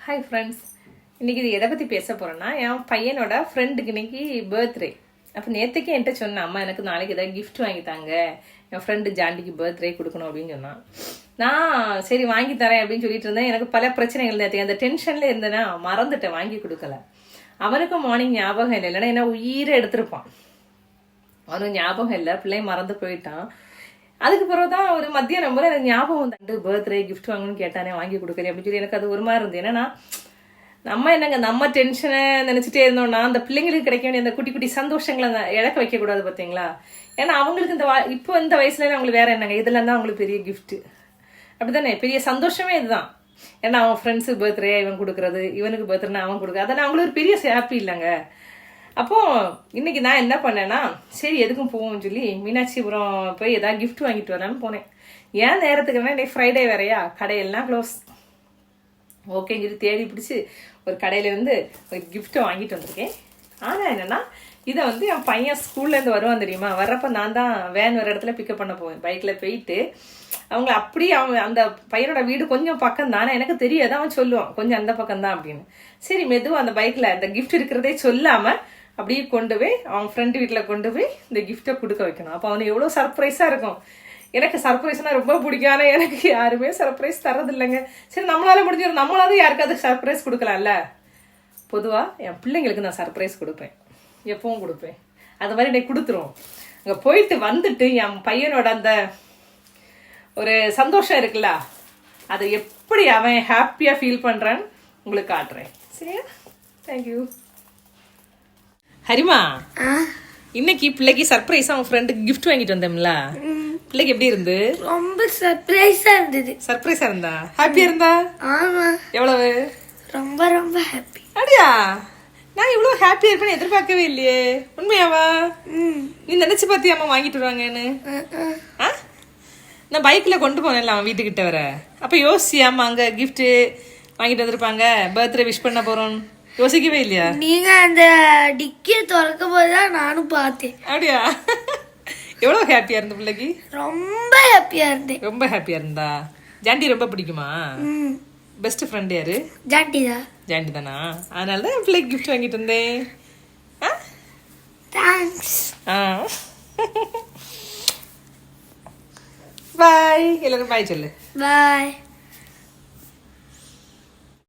Hi friends, இன்றைக்கி இது எதை பற்றி பேச போகிறேன்னா, என் பையனோட ஃப்ரெண்டுக்கு இன்றைக்கி பர்த்டே. அப்போ நேற்றுக்கே என்கிட்ட சொன்னேன், அம்மா எனக்கு நாளைக்கு ஏதாவது கிஃப்ட் வாங்கித்தாங்க, என் ஃப்ரெண்டு ஜாண்டிக்கு பர்த்டே கொடுக்கணும் அப்படின்னு சொன்னான். நான் சரி வாங்கி தரேன் அப்படின்னு சொல்லிட்டு இருந்தேன். எனக்கு பல பிரச்சனைகள் நேற்று அந்த டென்ஷனில் இருந்தேன்னா மறந்துட்டேன், வாங்கி கொடுக்கல. அவனுக்கும் மார்னிங் ஞாபகம் இல்லை, இல்லைன்னா என்ன உயிரை எடுத்திருப்பான். அவனுக்கு ஞாபகம் இல்லை, பிள்ளைய மறந்து போயிட்டான். அதுக்கு பிறகுதான் ஒரு மத்தியானம் போல எனக்கு ஞாபகம் வந்து பர்த்டே கிஃப்ட் வாங்கணும்னு கேட்டானே, வாங்கி கொடுக்குறேன் அப்படின்னு சொல்லி எனக்கு அது ஒரு மாதிரி இருந்தது. ஏன்னா நம்ம டென்ஷனை நினைச்சிட்டே இருந்தோம்னா அந்த பிள்ளைங்களுக்கு கிடைக்க வேண்டிய அந்த குட்டி குட்டி சந்தோஷங்களை இழக்க வைக்க கூடாது பார்த்தீங்களா. ஏன்னா அவங்களுக்கு இப்போ இந்த வயசுல அவங்களுக்கு வேற என்னங்க, இதெல்லாம் தான் அவங்களுக்கு பெரிய கிஃப்ட். அப்படித்தானே, பெரிய சந்தோஷமே இதுதான். ஏன்னா அவன் ஃப்ரெண்ட்ஸுக்கு பர்த்டே இவன் கொடுக்குறது, இவனுக்கு பர்த்டேனா அவன் கொடுக்குறது, அதெல்லாம் அவங்களுக்கு ஒரு பெரிய ஹாப்பி இல்லைங்க. அப்போ இன்னைக்கு நான் என்ன பண்ணேன்னா, சரி எதுக்கும் போவோம்னு சொல்லி மீனாட்சிபுரம் போய் ஏதாவது கிஃப்ட் வாங்கிட்டு வரலான்னு போனேன். ஏன் நேரத்துக்குன்னா இன்னைக்கு ஃப்ரைடே வேறையா, கடையெல்லாம் க்ளோஸ். ஓகேன்னு சொல்லி தேடி பிடிச்சி ஒரு கடையிலேருந்து ஒரு கிஃப்ட்டை வாங்கிட்டு வந்திருக்கேன். ஆனால் என்னென்னா, இதை வந்து என் பையன் ஸ்கூல்லேருந்து வருவான் தெரியுமா, வர்றப்போ நான் தான் வேன் வர இடத்துல பிக்கப் பண்ண போவேன். பைக்கில் போயிட்டு அவங்க அப்படியே அவன் அந்த பையனோட வீடு கொஞ்சம் பக்கம் தானே, எனக்கு தெரியாது. அவன் சொல்லுவான் கொஞ்சம் அந்த பக்கம் தான் அப்படின்னு. சரி மெதுவாக அந்த பைக்கில் அந்த கிஃப்ட் இருக்கிறதே சொல்லாமல் அப்படியே கொண்டு போய் அவன் ஃப்ரெண்டு வீட்டில் கொண்டு போய் இந்த கிஃப்ட்டை கொடுக்க வைக்கணும். அப்போ அவனுக்கு எவ்வளோ சர்ப்ரைஸாக இருக்கும். எனக்கு சர்ப்ரைஸ்னால் ரொம்ப பிடிக்கும், ஆனால் எனக்கு யாருமே சர்ப்ரைஸ் தரதில்லைங்க. சரி நம்மளால முடிஞ்சிடும், நம்மளாவது யாருக்காவது சர்ப்ரைஸ் கொடுக்கலாம்ல. பொதுவாக என் பிள்ளைங்களுக்கு நான் சர்ப்ரைஸ் கொடுப்பேன், எப்பவும் கொடுப்பேன். அது மாதிரி இன்னைக்கு கொடுத்துருவோம். அங்கே போயிட்டு வந்துட்டு என் பையனோட அந்த ஒரு சந்தோஷம் இருக்குல்ல, அதை எப்படி அவன் ஹாப்பியாக ஃபீல் பண்ணுறான்னு உங்களுக்கு காட்டுறேன். சரியா? தேங்க்யூ. ஹரிமா, இன்னைக்கு பிள்ளைக்கு சர்ப்ரைஸா அவன் ஃப்ரெண்டுக்கு கிஃப்ட் வாங்கிட்டு வந்தோம்ல, பிள்ளைக்கு எப்படி இருந்து? ரொம்ப சர்ப்ரைஸா இருந்தது. சர்ப்ரைஸா இருந்தா? ஹாப்பியா இருந்தா? ஆமா. எவ்வளவு? ரொம்ப ரொம்ப ஹாப்பி. அப்படியா? நான் இவ்வளவு ஹாப்பியா இருப்பேன்னு எதிர்பார்க்கவே இல்லையே. உண்மையாவா? நீ நினைச்சு பார்த்தியா அம்மா வாங்கிட்டு வருவாங்கன்னு? நான் பைக்ல கொண்டு போனேன்ல அவன் வீட்டுக்கிட்ட வர, அப்ப யோசியாமா அங்க கிஃப்ட் வாங்கிட்டு வந்திருப்பாங்க, பர்த்டே விஷ் பண்ண போறோம், யோசிக்கவே இல்லையா? நீங்க அந்த டிக்கிய திறக்கும் போதுதான் நானும் பார்த்தேன். அப்படியா? எவ்வளவு ஹாப்பியா இருந்த பிள்ளைக்கு? ரொம்ப ஹாப்பியா இருந்தேன். ரொம்ப ஹாப்பியா இருந்தா? ஜாண்டி ரொம்ப பிடிக்குமா? பெஸ்ட் ஃப்ரெண்ட் யாரு? ஜாண்டி தான். ஜாண்டி தானா? அதனால தான் என் பிள்ளைக்கு கிஃப்ட் வாங்கிட்டு வந்தேன். தேங்க்ஸ். பாய். எல்லாரும் பாய் சொல்லு. பாய்.